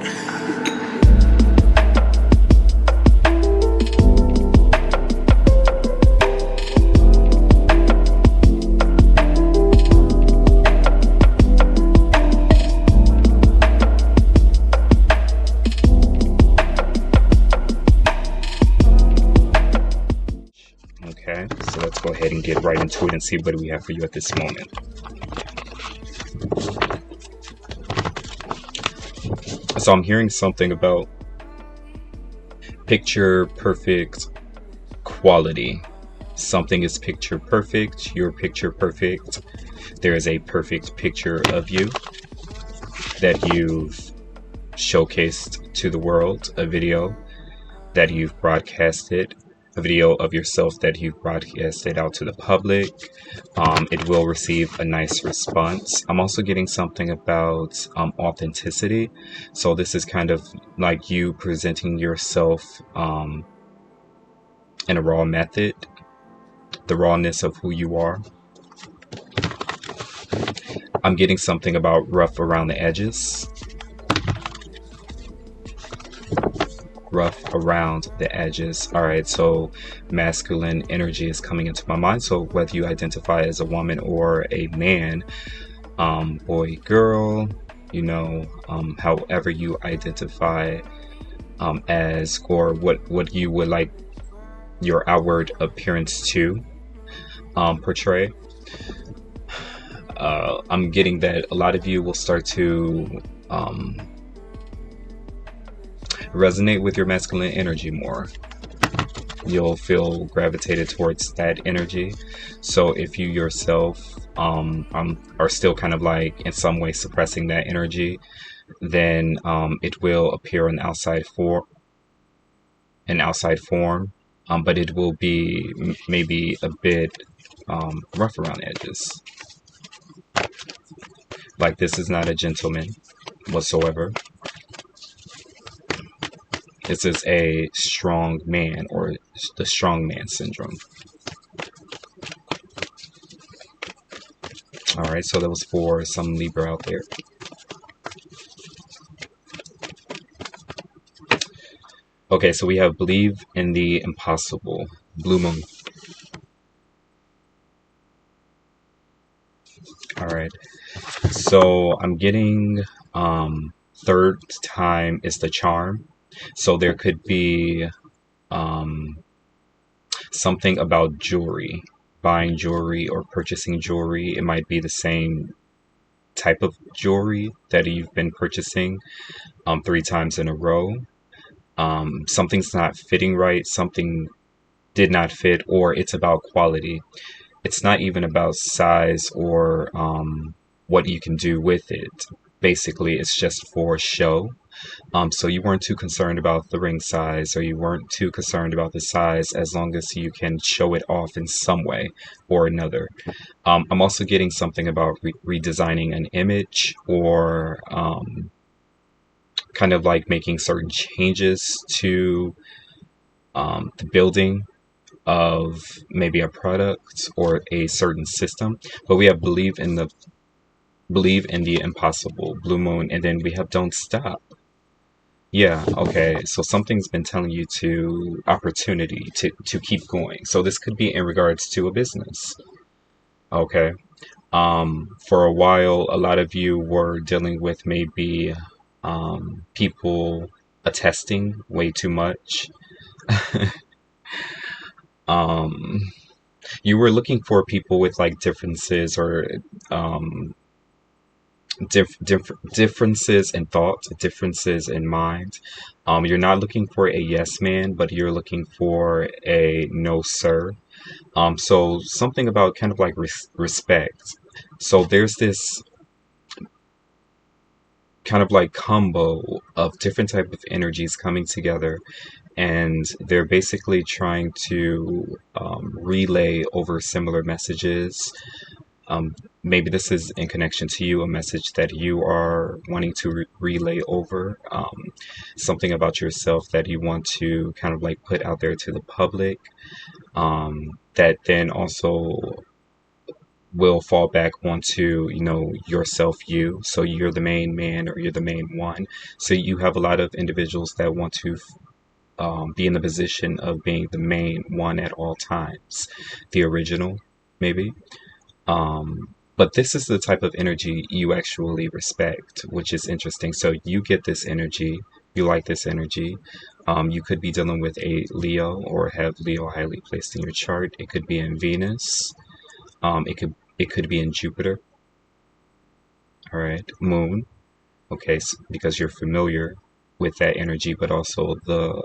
Okay, so let's go ahead and get right into it and see what we have for you at this moment. So I'm hearing something about picture perfect quality. Something is picture perfect, you're picture perfect. There is a perfect picture of you that you've showcased to the world, a video that you've broadcasted, a video of yourself that you've broadcasted out to the public. It will receive a nice response. I'm also getting something about authenticity. So this is kind of like you presenting yourself in a raw method, the rawness of who you are. I'm getting something about rough around the edges. Rough around the edges. All right, so masculine energy is coming into my mind. So whether you identify as a woman or a man, boy, girl, however you identify as, or what you would like your outward appearance to portray. I'm getting that a lot of you will start to resonate with your masculine energy more. You'll feel gravitated towards that energy. So if you yourself are still kind of like in some way suppressing that energy, then it will appear in outside form, but it will be maybe a bit rough around the edges. Like this is not a gentleman whatsoever. This is a strong man, or the strong man syndrome. All right, so that was for some Libra out there. Okay, so we have believe in the impossible. Blue moon. All right, so I'm getting third time is the charm. So there could be something about jewelry, buying jewelry or purchasing jewelry. It might be the same type of jewelry that you've been purchasing 3 times in a row. Something's not fitting right, something did not fit, or it's about quality. It's not even about size or what you can do with it. Basically, it's just for show. So you weren't too concerned about the ring size, or you weren't too concerned about the size, as long as you can show it off in some way or another. I'm also getting something about redesigning an image, or kind of like making certain changes to the building of maybe a product or a certain system. But we have believe in the impossible, blue moon, and then we have don't stop. Yeah, okay, so something's been telling you to opportunity to keep going. So this could be in regards to a business. Okay. For a while, a lot of you were dealing with maybe people attesting way too much. You were looking for people with like differences, or differences in thought, differences in mind. You're not looking for a yes man, but you're looking for a no sir. So something about kind of like respect. So there's this kind of like combo of different type of energies coming together, and they're basically trying to relay over similar messages. Maybe this is in connection to you, a message that you are wanting to relay over, something about yourself that you want to kind of like put out there to the public, that then also will fall back onto, yourself, you. So you're the main man or you're the main one. So you have a lot of individuals that want to be in the position of being the main one at all times, the original, maybe. But this is the type of energy you actually respect, which is interesting. So you get this energy, you like this energy. You could be dealing with a Leo or have Leo highly placed in your chart. It could be in Venus. It could be in Jupiter. All right, Moon. Okay, so because you're familiar with that energy, but also the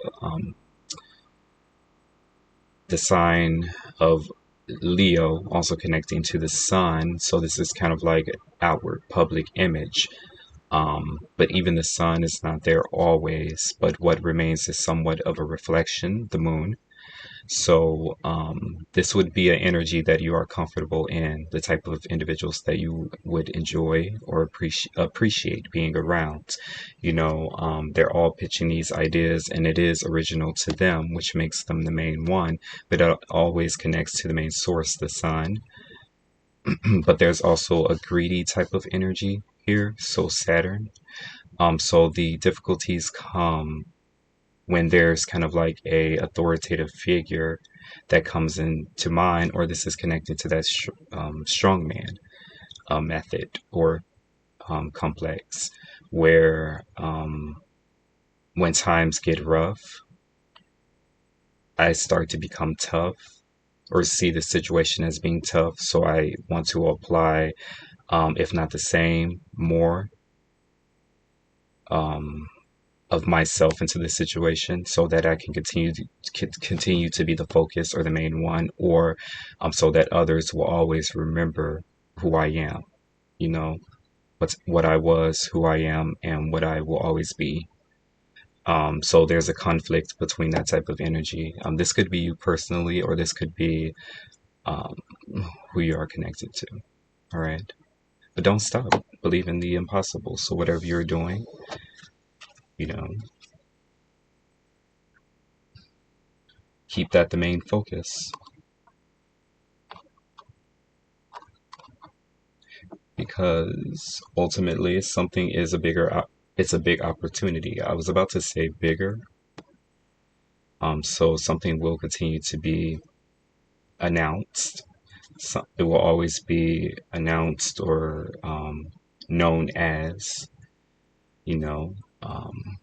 sign of Leo also connecting to the sun. So this is kind of like outward public image. But even the sun is not there always, but what remains is somewhat of a reflection, the moon. So this would be an energy that you are comfortable in, the type of individuals that you would enjoy or appreciate being around. They're all pitching these ideas, and it is original to them, which makes them the main one. But it always connects to the main source, the sun. But there's also a greedy type of energy here, so Saturn. So the difficulties come when there's kind of like a authoritative figure that comes into mind, or this is connected to that strongman method or complex, where when times get rough, I start to become tough or see the situation as being tough, so I want to apply, if not the same, more um, of myself into the situation so that I can continue to be the focus or the main one, or so that others will always remember who I am, you know, what I was, who I am, and what I will always be. So there's a conflict between that type of energy. This could be you personally, or this could be um, who you are connected to. All right. But don't stop. Believe in the impossible. So whatever you're doing, you know, keep that the main focus. Because ultimately something is it's a big opportunity. I was about to say bigger. So something will continue to be announced. So it will always be announced or known as, you know, um,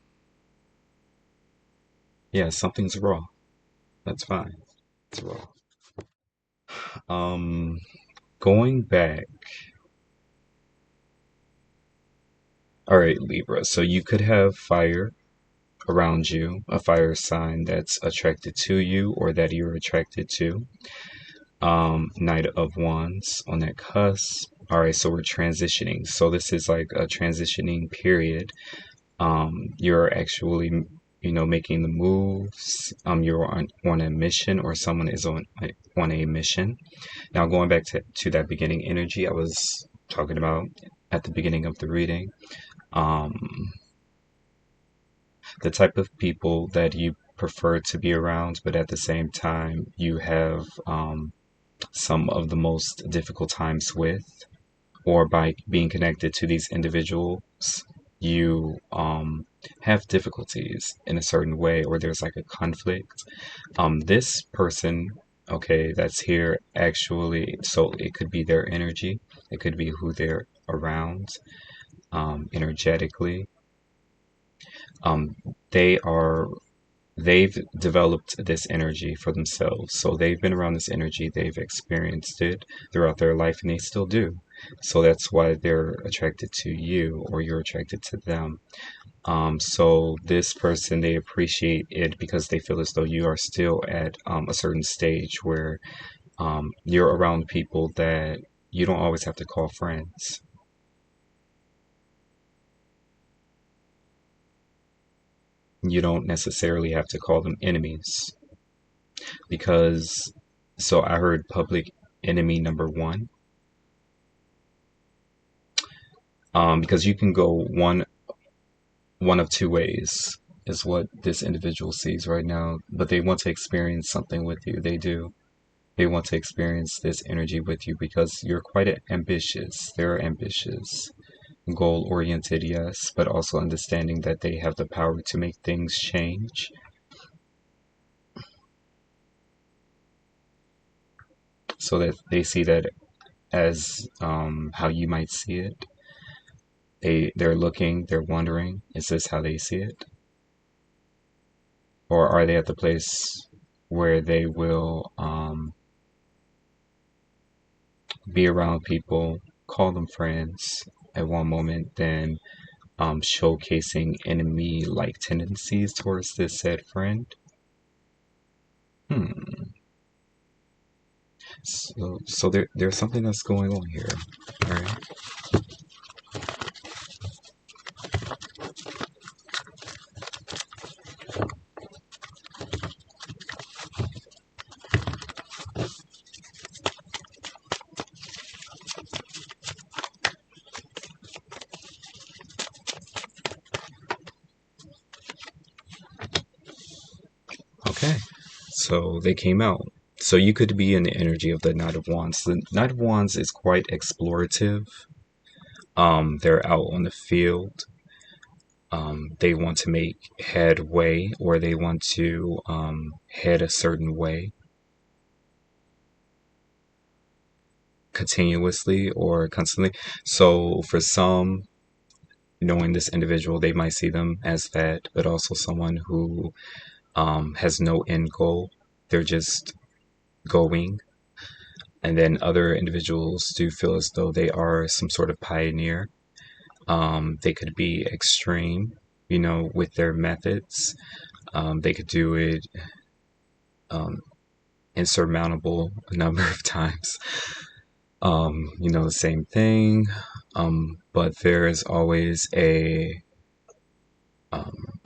yeah, something's raw. That's fine. It's raw. Um, Going back. All right, Libra. So you could have fire around you, a fire sign that's attracted to you or that you're attracted to. Knight of Wands on that cusp. All right, so we're transitioning. So this is like a transitioning period. You're actually, making the moves. You're on a mission, or someone is on a mission. Now, going back to that beginning energy I was talking about at the beginning of the reading. Um, the type of people that you prefer to be around, but at the same time, you have some of the most difficult times with, or by being connected to these individuals, you have difficulties in a certain way, or there's like a conflict. This person, okay, that's here actually, so it could be their energy, it could be who they're around energetically. Um, they are they've developed this energy for themselves. So they've been around this energy, they've experienced it throughout their life, and they still do. So that's why they're attracted to you, or you're attracted to them. So this person, they appreciate it because they feel as though you are still at a certain stage where you're around people that you don't always have to call friends. You don't necessarily have to call them enemies because, so I heard public enemy number one, because you can go one of two ways is what this individual sees right now, but they want to experience something with you. They do. They want to experience this energy with you because you're quite ambitious. They're ambitious, goal-oriented, yes, but also understanding that they have the power to make things change. So that they see that as how you might see it. They're looking, they're wondering, is this how they see it? Or are they at the place where they will be around people, call them friends at one moment, then showcasing enemy-like tendencies towards this said friend? So there's something that's going on here. All right. Okay. So they came out. So you could be in the energy of the Knight of Wands. The Knight of Wands is quite explorative. They're out on the field. They want to make headway, or they want to head a certain way continuously or constantly. So for some, knowing this individual, they might see them as that, but also someone who has no end goal. They're just going. And then other individuals do feel as though they are some sort of pioneer. They could be extreme, with their methods. They could do it insurmountable a number of times. The same thing. But there is always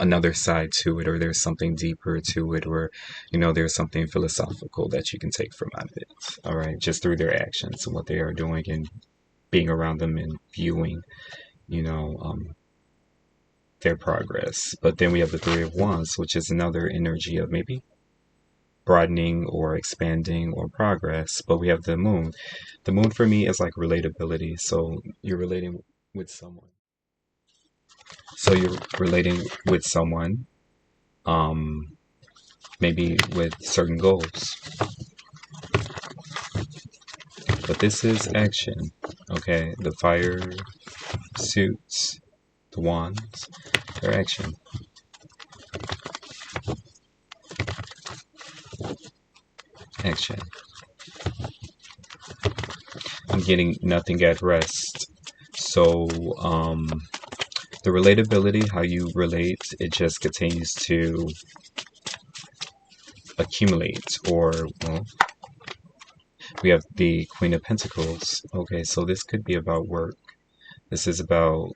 another side to it, or there's something deeper to it, or there's something philosophical that you can take from out of it. All right, just through their actions and what they are doing and being around them and viewing, their progress. But then we have the Three of Wands, which is another energy of maybe broadening or expanding or progress. But we have the Moon. The Moon for me is like relatability. So you're relating with someone. So you're relating with someone, maybe with certain goals. But this is action, okay? The fire suits, the wands, they're action. Action. I'm getting nothing at rest. So, the relatability, how you relate, it just continues to accumulate, or, well, we have the Queen of Pentacles. Okay, so this could be about work. This is about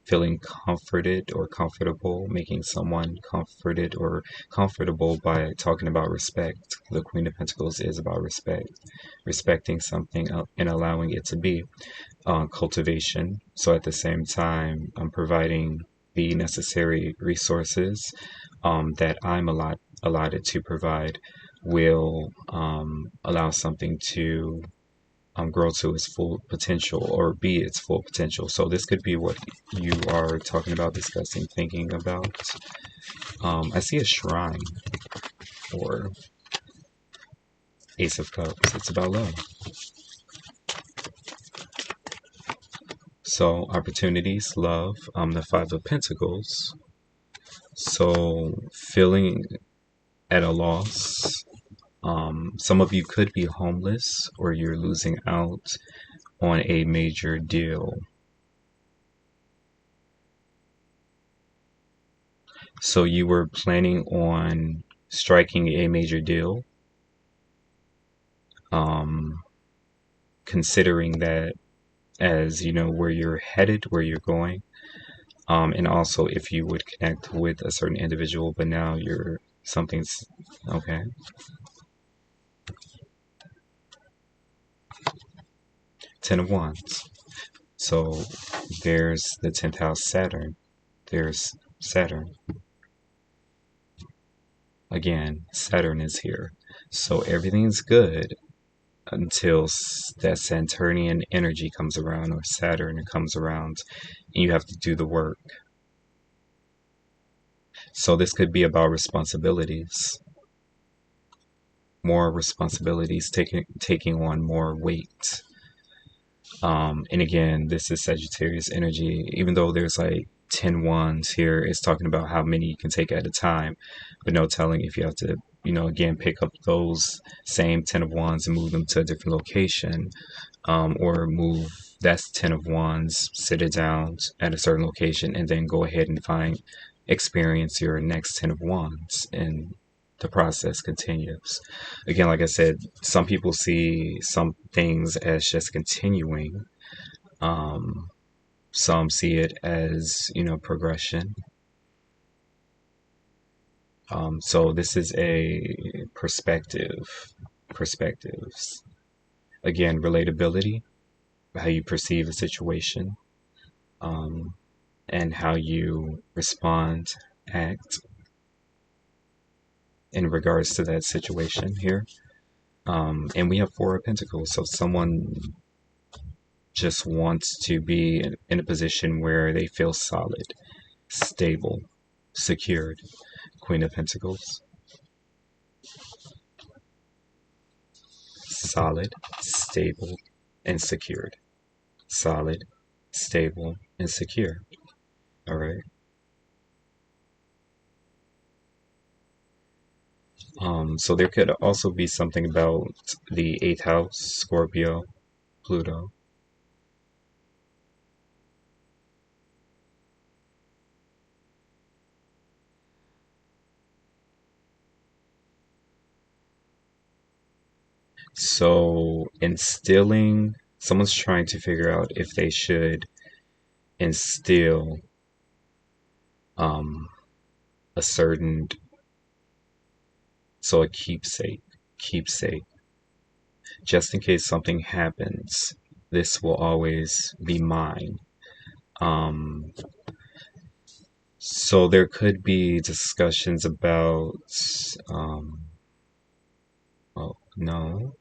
feeling comforted or comfortable, making someone comforted or comfortable by talking about respect. The Queen of Pentacles is about respect, respecting something and allowing it to be. Cultivation. So at the same time, I'm providing the necessary resources that I'm allotted to provide will allow something to grow to its full potential or be its full potential. So this could be what you are talking about, discussing, thinking about. I see a shrine or Ace of Cups. It's about love. So opportunities, love, the Five of Pentacles. So feeling at a loss. Some of you could be homeless, or you're losing out on a major deal. So you were planning on striking a major deal, considering that as where you're headed, where you're going, and also if you would connect with a certain individual, but now something's okay. Ten of Wands. So there's the 10th house Saturn. There's Saturn. Again, Saturn is here. So everything's good until that Saturnian energy comes around, or Saturn comes around, and you have to do the work. So this could be about responsibilities. More responsibilities, taking on more weight. And again, this is Sagittarius energy. Even though there's like 10 wands here, it's talking about how many you can take at a time, but no telling if you have to, again, pick up those same 10 of wands and move them to a different location, or move that's 10 of wands, sit it down at a certain location, and then go ahead and experience your next 10 of wands, and the process continues. Again, like I said, some people see some things as just continuing. Some see it as, progression. So this is a perspectives. Again, relatability, how you perceive a situation, and how you respond, act in regards to that situation here. And we have Four of Pentacles, so someone just wants to be in a position where they feel solid, stable, secured. Queen of Pentacles. Solid, stable, and secured. Solid, stable, and secure. All right. So there could also be something about the 8th house, Scorpio, Pluto. So someone's trying to figure out if they should instill a certain, so a keepsake, just in case something happens, this will always be mine. So there could be discussions about, well, no.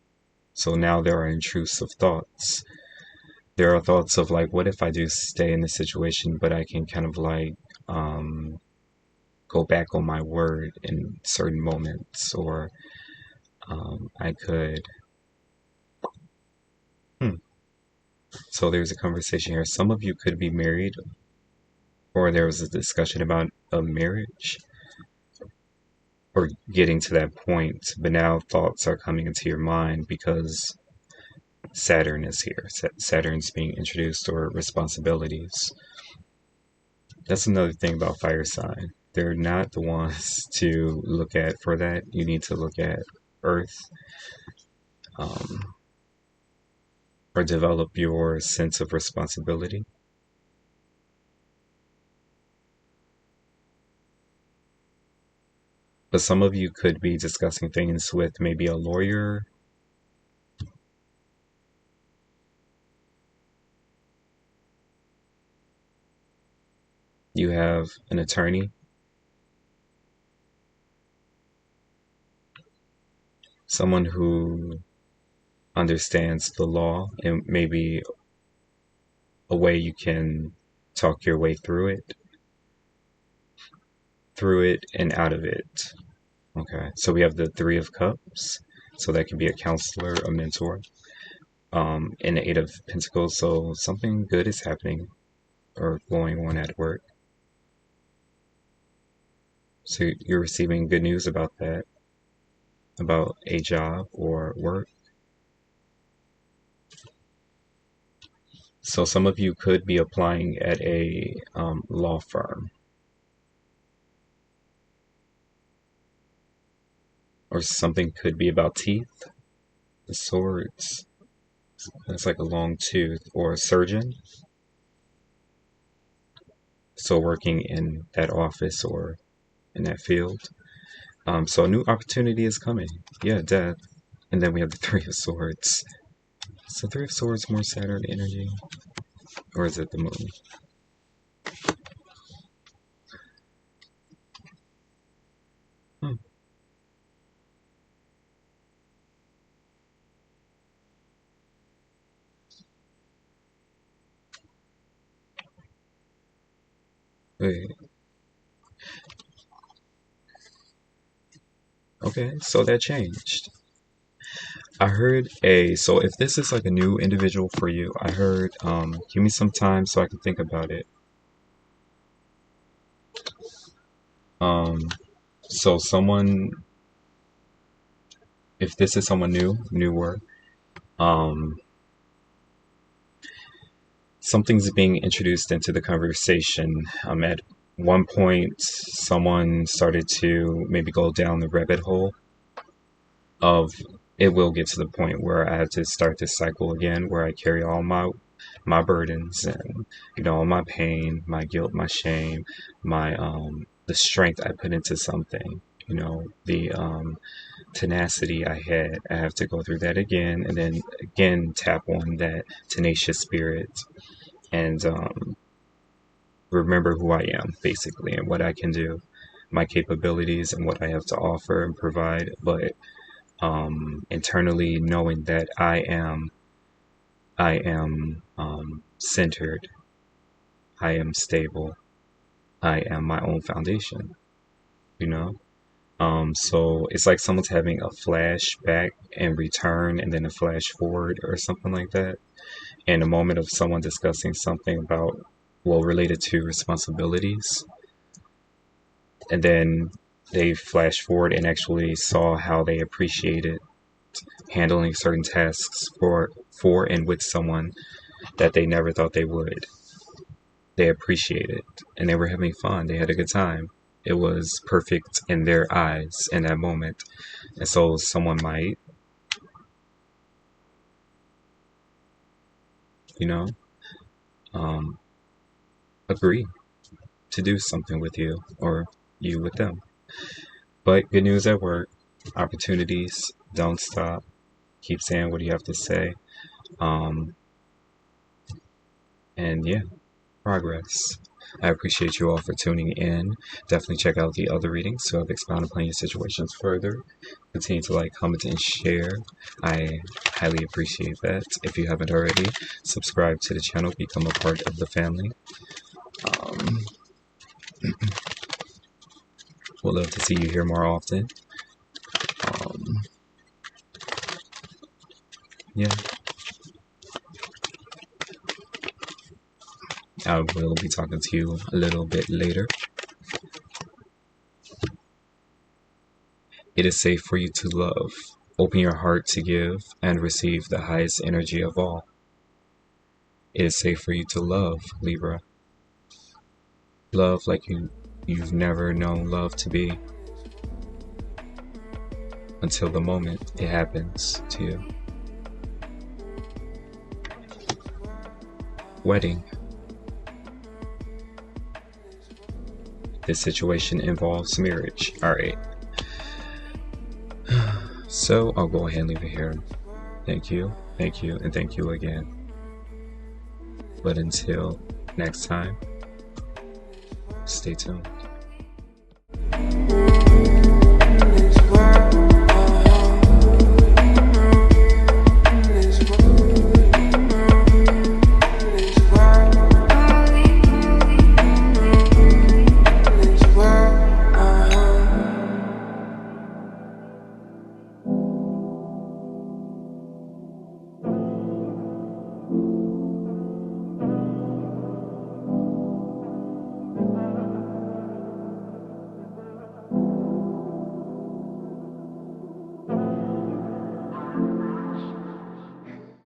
So now there are intrusive thoughts. There are thoughts of like, what if I do stay in this situation, but I can kind of like go back on my word in certain moments, or I could. So there's a conversation here. Some of you could be married, or there was a discussion about a marriage, or getting to that point, but now thoughts are coming into your mind because Saturn is here. Saturn's being introduced, or responsibilities. That's another thing about fire sign. They're not the ones to look at for that. You need to look at Earth, or develop your sense of responsibility. But some of you could be discussing things with maybe a lawyer. You have an attorney. Someone who understands the law, and maybe a way you can talk your way through it and out of it. Okay, so we have the Three of Cups, so that can be a counselor, a mentor, and the Eight of Pentacles, so something good is happening or going on at work. So you're receiving good news about that, about a job or work. So some of you could be applying at a law firm, or something could be about teeth. The swords, that's like a long tooth, or a surgeon. So working in that office or in that field. So a new opportunity is coming. Yeah, death. And then we have the Three of Swords. So Three of Swords, more Saturn energy? Or is it the moon? Wait. Okay, so that changed. I heard so if this is like a new individual for you, I heard, give me some time so I can think about it. Um, so someone, if this is someone newer, um, something's being introduced into the conversation. At one point, someone started to maybe go down the rabbit hole of, it will get to the point where I have to start this cycle again, where I carry all my burdens and, all my pain, my guilt, my shame, my the strength I put into something, the tenacity I had. I have to go through that again, and then again tap on that tenacious spirit, and remember who I am, basically, and what I can do, my capabilities and what I have to offer and provide. But internally knowing that I am centered, I am stable, I am my own foundation, you know? So it's like someone's having a flashback and return and then a flash forward or something like that. In a moment of someone discussing something about, well, related to responsibilities, and then they flash forward and actually saw how they appreciated handling certain tasks for and with someone that they never thought they would. They appreciated it and they were having fun. They had a good time. It was perfect in their eyes in that moment. And so someone might, you know, um, agree to do something with you or you with them. But good news at work, opportunities don't stop. Keep saying what you have to say. Um, and yeah, progress. I appreciate you all for tuning in. Definitely check out the other readings to have expounded upon your situations further. Continue to like, comment, and share. I highly appreciate that. If you haven't already, subscribe to the channel, become a part of the family. We'd love to see you here more often. Yeah, I will be talking to you a little bit later. It is safe for you to love. Open your heart to give and receive the highest energy of all. It is safe for you to love, Libra. Love like you've never known love to be, until the moment it happens to you. Wedding. This situation involves marriage. Alright. So I'll go ahead and leave it here. Thank you, and thank you again. But until next time, stay tuned.